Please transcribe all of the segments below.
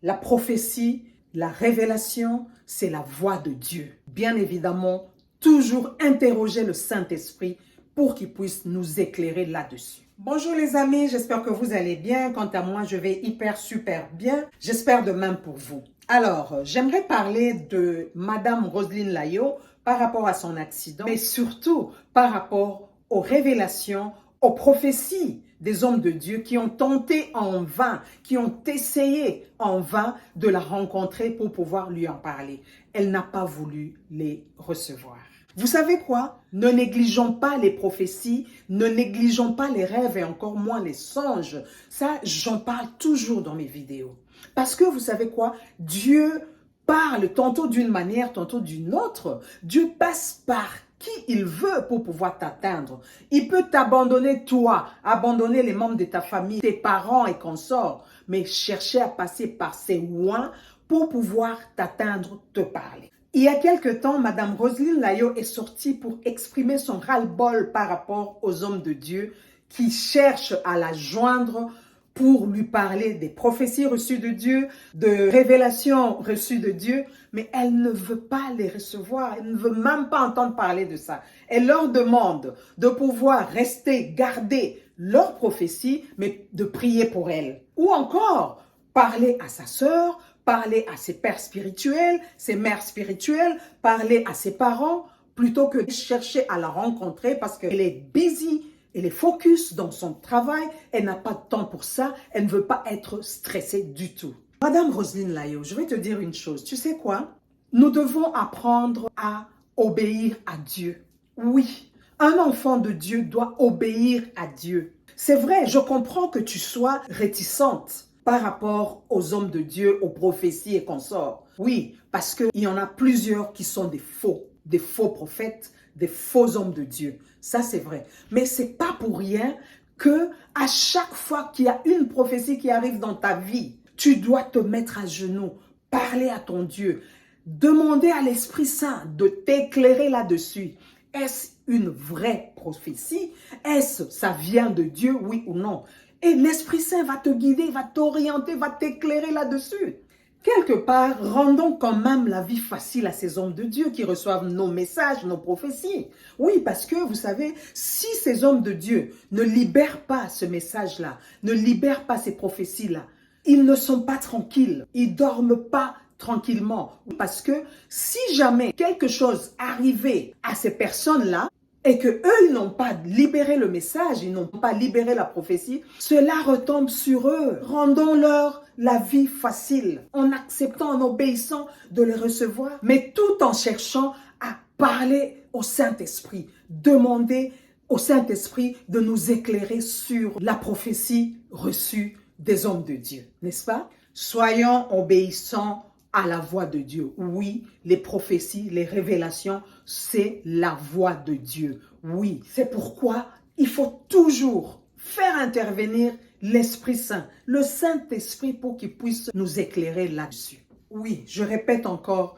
La prophétie, la révélation, c'est la voix de Dieu. Bien évidemment, toujours interroger le Saint-Esprit pour qu'il puisse nous éclairer là-dessus. Bonjour les amis, j'espère que vous allez bien. Quant à moi, je vais super bien. J'espère de même pour vous. Alors, j'aimerais parler de Madame Roselyne Layo par rapport à son accident, mais surtout par rapport aux révélations, aux prophéties des hommes de Dieu qui ont tenté en vain, qui ont essayé en vain de la rencontrer pour pouvoir lui en parler. Elle n'a pas voulu les recevoir. Vous savez quoi? Ne négligeons pas les prophéties, ne négligeons pas les rêves et encore moins les songes. Ça, j'en parle toujours dans mes vidéos. Parce que vous savez quoi? Dieu parle tantôt d'une manière, tantôt d'une autre. Dieu passe par qui il veut pour pouvoir t'atteindre. Il peut t'abandonner toi, abandonner les membres de ta famille, tes parents et consorts, mais chercher à passer par ses oins pour pouvoir t'atteindre, te parler. Il y a quelque temps, Madame Roselyne Layo est sortie pour exprimer son ras-le-bol par rapport aux hommes de Dieu qui cherchent à la joindre pour lui parler des prophéties reçues de Dieu, de révélations reçues de Dieu, mais elle ne veut pas les recevoir, elle ne veut même pas entendre parler de ça. Elle leur demande de pouvoir rester, garder leurs prophéties, mais de prier pour elle. Ou encore, parler à sa sœur, parler à ses pères spirituels, ses mères spirituelles, parler à ses parents, plutôt que de chercher à la rencontrer parce qu'elle est busy. Elle est focus dans son travail, elle n'a pas de temps pour ça, elle ne veut pas être stressée du tout. Madame Roselyne Layo, je vais te dire une chose, tu sais quoi? Nous devons apprendre à obéir à Dieu. Oui, un enfant de Dieu doit obéir à Dieu. C'est vrai, je comprends que tu sois réticente par rapport aux hommes de Dieu, aux prophéties et consorts. Oui, parce qu'il y en a plusieurs qui sont des faux prophètes, des faux hommes de Dieu. Ça, c'est vrai. Mais c'est pas pour rien que à chaque fois qu'il y a une prophétie qui arrive dans ta vie, tu dois te mettre à genoux, parler à ton Dieu, demander à l'Esprit Saint de t'éclairer là-dessus. Est-ce une vraie prophétie? Est-ce ça vient de Dieu, oui ou non? Et l'Esprit Saint va te guider, va t'orienter, va t'éclairer là-dessus. Quelque part, rendons quand même la vie facile à ces hommes de Dieu qui reçoivent nos messages, nos prophéties. Oui, parce que vous savez, si ces hommes de Dieu ne libèrent pas ce message-là, ne libèrent pas ces prophéties-là, ils ne sont pas tranquilles, ils ne dorment pas tranquillement. Parce que si jamais quelque chose arrivait à ces personnes-là, et que eux, ils n'ont pas libéré le message, ils n'ont pas libéré la prophétie, cela retombe sur eux. Rendons-leur la vie facile, en acceptant, en obéissant de les recevoir, mais tout en cherchant à parler au Saint-Esprit, demander au Saint-Esprit de nous éclairer sur la prophétie reçue des hommes de Dieu, n'est-ce pas? Soyons obéissants à la voix de Dieu. Oui, les prophéties, les révélations, c'est la voix de Dieu. Oui, c'est pourquoi il faut toujours faire intervenir l'Esprit Saint, le Saint-Esprit pour qu'il puisse nous éclairer là-dessus. Oui, je répète encore,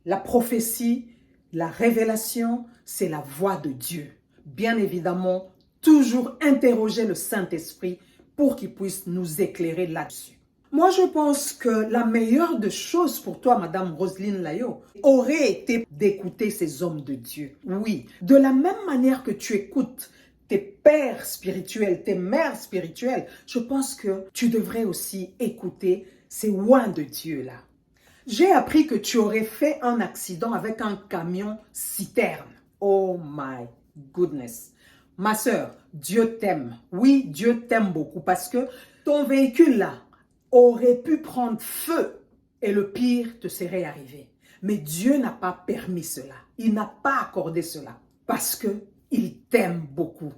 la prophétie, la révélation, c'est la voix de Dieu. Bien évidemment, toujours interroger le Saint-Esprit pour qu'il puisse nous éclairer là-dessus. Moi, je pense que la meilleure des choses pour toi, Madame Roselyne Layo, aurait été d'écouter ces hommes de Dieu. Oui, de la même manière que tu écoutes tes pères spirituels, tes mères spirituelles, je pense que tu devrais aussi écouter ces oins de Dieu-là. J'ai appris que tu aurais fait un accident avec un camion citerne. Oh my goodness. Ma sœur, Dieu t'aime. Oui, Dieu t'aime beaucoup parce que ton véhicule-là aurait pu prendre feu et le pire te serait arrivé. Mais Dieu n'a pas permis cela. Il n'a pas accordé cela parce qu'il t'aime beaucoup.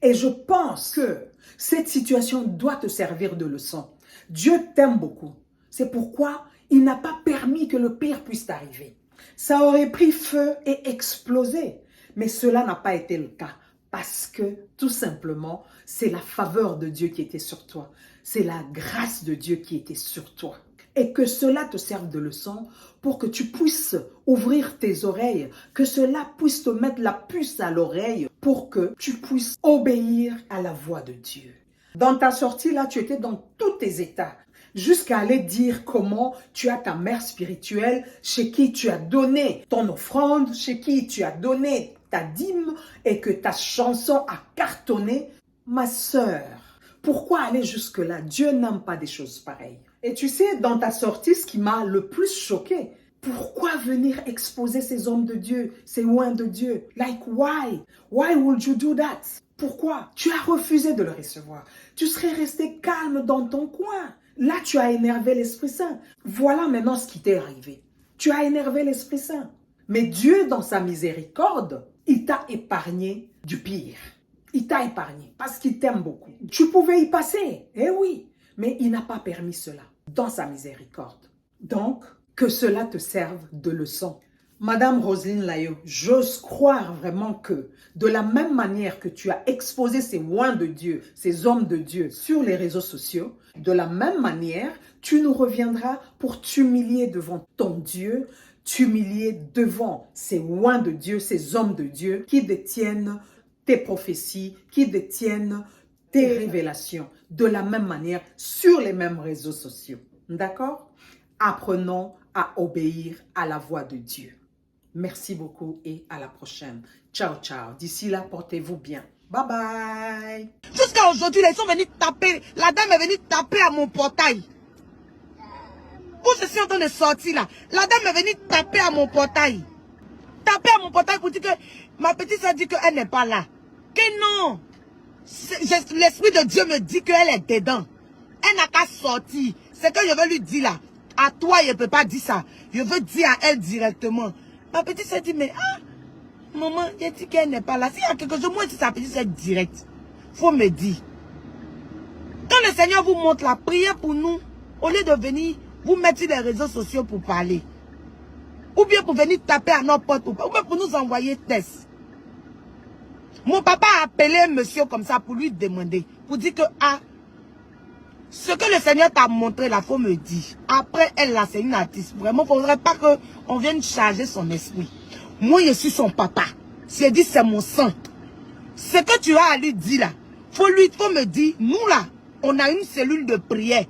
Et je pense que cette situation doit te servir de leçon. Dieu t'aime beaucoup. C'est pourquoi il n'a pas permis que le pire puisse t'arriver. Ça aurait pris feu et explosé. Mais cela n'a pas été le cas. Parce que, tout simplement, c'est la faveur de Dieu qui était sur toi. C'est la grâce de Dieu qui était sur toi. Et que cela te serve de leçon pour que tu puisses ouvrir tes oreilles, que cela puisse te mettre la puce à l'oreille pour que tu puisses obéir à la voix de Dieu. Dans ta sortie là, tu étais dans tous tes états. jusqu'à aller dire comment tu as ta mère spirituelle, chez qui tu as donné ton offrande, chez qui tu as donné ta dîme et que ta chanson a cartonné. Ma sœur, pourquoi aller jusque-là? Dieu n'aime pas des choses pareilles. Et tu sais, dans ta sortie, ce qui m'a le plus choqué, pourquoi venir exposer ces hommes de Dieu, ces oins de Dieu? Like, why? Why would you do that? Pourquoi? Tu as refusé de le recevoir. Tu serais resté calme dans ton coin. Là, tu as énervé l'Esprit Saint. Voilà maintenant ce qui t'est arrivé. Tu as énervé l'Esprit Saint. Mais Dieu, dans sa miséricorde, il t'a épargné du pire. Il t'a épargné parce qu'il t'aime beaucoup. Tu pouvais y passer, eh oui, mais il n'a pas permis cela dans sa miséricorde. Donc, que cela te serve de leçon. Madame Roselyne Layo, j'ose croire vraiment que de la même manière que tu as exposé ces oins de Dieu, ces hommes de Dieu sur les réseaux sociaux, de la même manière, tu nous reviendras pour t'humilier devant ton Dieu, t'humilier devant ces oins de Dieu, ces hommes de Dieu qui détiennent tes prophéties, qui détiennent tes révélations de la même manière sur les mêmes réseaux sociaux. D'accord? Apprenons à obéir à la voix de Dieu. Merci beaucoup et à la prochaine. Ciao, ciao. D'ici là, portez-vous bien. Bye bye. Jusqu'à aujourd'hui, ils sont venus taper. La dame est venue taper à mon portail. Où je suis en train de sortir là, la dame est venue taper à mon portail. Taper à mon portail pour dire que ma petite soeur dit qu'elle n'est pas là. Que non. L'Esprit de Dieu me dit qu'elle est dedans. Elle n'a qu'à sortir. C'est que je veux lui dire là. À toi, je ne peux pas dire ça. Je veux dire à elle directement. Ma petite soeur dit, mais maman, j'ai dit qu'elle n'est pas là. S'il y a quelque chose, moi, si sa petite soeur direct, faut me dire. Quand le Seigneur vous montre la prière pour nous, au lieu de venir vous mettre sur les réseaux sociaux pour parler, ou bien pour venir taper à nos portes, ou bien pour nous envoyer test. Mon papa a appelé un monsieur comme ça pour lui demander, pour dire que, ce que le Seigneur t'a montré là, faut me dire. Après, elle là, c'est une artiste. Vraiment, il ne faudrait pas qu'on vienne charger son esprit. Moi, je suis son papa. C'est dit, c'est mon sang. Ce que tu as à lui dire là, faut me dire, nous là, on a une cellule de prière.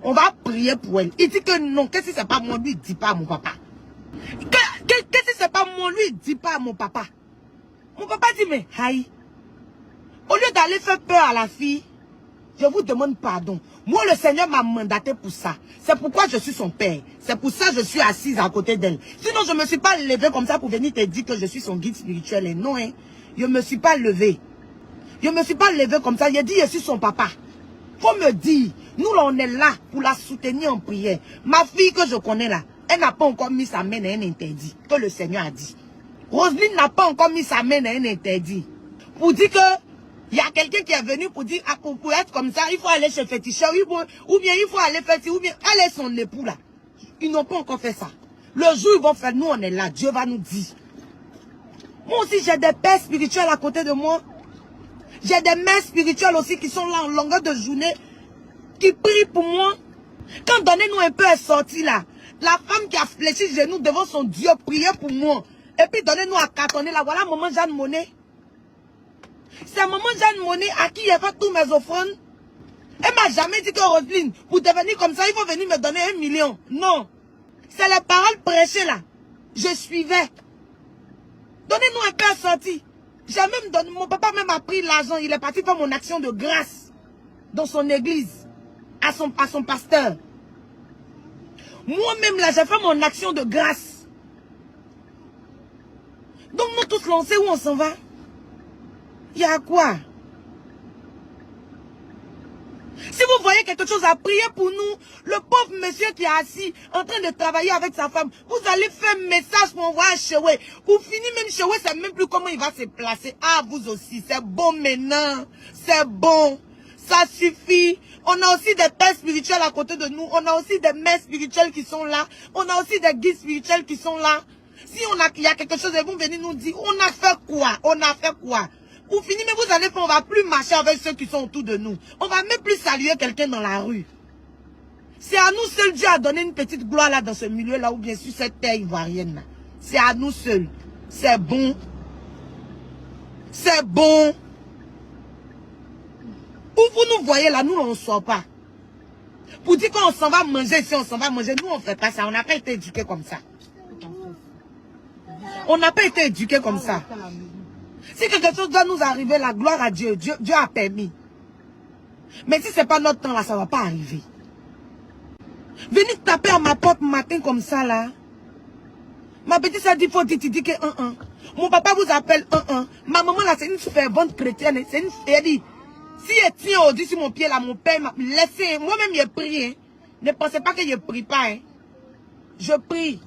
On va prier pour elle. Il dit que non, qu'est-ce que c'est pas moi, lui, dis pas à mon papa. Qu'est-ce que c'est pas moi, lui, dis pas à mon papa. Mon papa dit, mais, aïe, au lieu d'aller faire peur à la fille, je vous demande pardon. Moi, le Seigneur m'a mandaté pour ça. C'est pourquoi je suis son père. C'est pour ça que je suis assise à côté d'elle. Sinon, je ne me suis pas levée comme ça pour venir te dire que je suis son guide spirituel. Et non, hein. Je ne me suis pas levée. Je ne me suis pas levée comme ça. J'ai dit, je suis son papa. Faut me dire, nous, là, on est là pour la soutenir en prière. Ma fille que je connais là, elle n'a pas encore mis sa main à un interdit. Que le Seigneur a dit. Roselyne n'a pas encore mis sa main à un interdit. Pour dire que il y a quelqu'un qui est venu pour dire, pour être comme ça, il faut aller chez féticheur, ou bien il faut aller faire ça, ou bien elle est son époux là. Ils n'ont pas encore fait ça. Le jour où ils vont faire, nous on est là, Dieu va nous dire. Moi aussi j'ai des pères spirituels à côté de moi. J'ai des mères spirituelles aussi qui sont là en longueur de journée, qui prient pour moi. Quand Donnez-nous un peu est sorti là, la femme qui a fléchi les genoux devant son Dieu priait pour moi. Et puis Donnez-nous à cartonner là, voilà maman Jeanne Monnet. C'est maman Jeanne Monnet à qui j'ai fait tous mes offrandes. Elle m'a jamais dit que Roselyne, pour devenir comme ça, il faut venir me donner 1 million. Non. C'est les paroles prêchées là. Je suivais. Donnez-nous un peu sorti. J'ai même donné, mon papa même a pris l'argent. Il est parti faire mon action de grâce dans son église, à son pasteur. Moi-même là, j'ai fait mon action de grâce. Donc nous tous là, on sait où on s'en va. Il y a quoi? Si vous voyez quelque chose à prier pour nous, le pauvre monsieur qui est assis en train de travailler avec sa femme, vous allez faire un message pour envoyer à Chewe. Pour finir, même Chewe, c'est même plus comment il va se placer. Ah, vous aussi, c'est bon maintenant. C'est bon. Ça suffit. On a aussi des pères spirituels à côté de nous. On a aussi des mères spirituelles qui sont là. On a aussi des guides spirituels qui sont là. Si il y a quelque chose, ils vont venir nous dire, on a fait quoi? On a fait quoi? Pour finir, mais vous allez faire, on va plus marcher avec ceux qui sont autour de nous. On va même plus saluer quelqu'un dans la rue. C'est à nous seuls, Dieu a donné une petite gloire là dans ce milieu-là, ou bien sur cette terre ivoirienne là. C'est à nous seuls. C'est bon. C'est bon. Où vous nous voyez là, nous on ne sort pas. Pour dire qu'on s'en va manger, si on s'en va manger, nous on ne fait pas ça. On n'a pas été éduqués comme ça. On n'a pas été éduqués comme ça. Si quelque chose doit nous arriver, la gloire à Dieu, Dieu a permis. Mais si ce n'est pas notre temps là, ça ne va pas arriver. Venir taper à ma porte matin comme ça là. Ma petite ça dit, faut dire que Mon papa vous appelle Ma maman là, c'est une fervente chrétienne. C'est une... Elle dit, si elle tient au-dessus sur mon pied là, mon père m'a laissé. Moi-même, j'ai prié. Hein. Ne pensez pas que je ne prie pas. Hein. Je prie.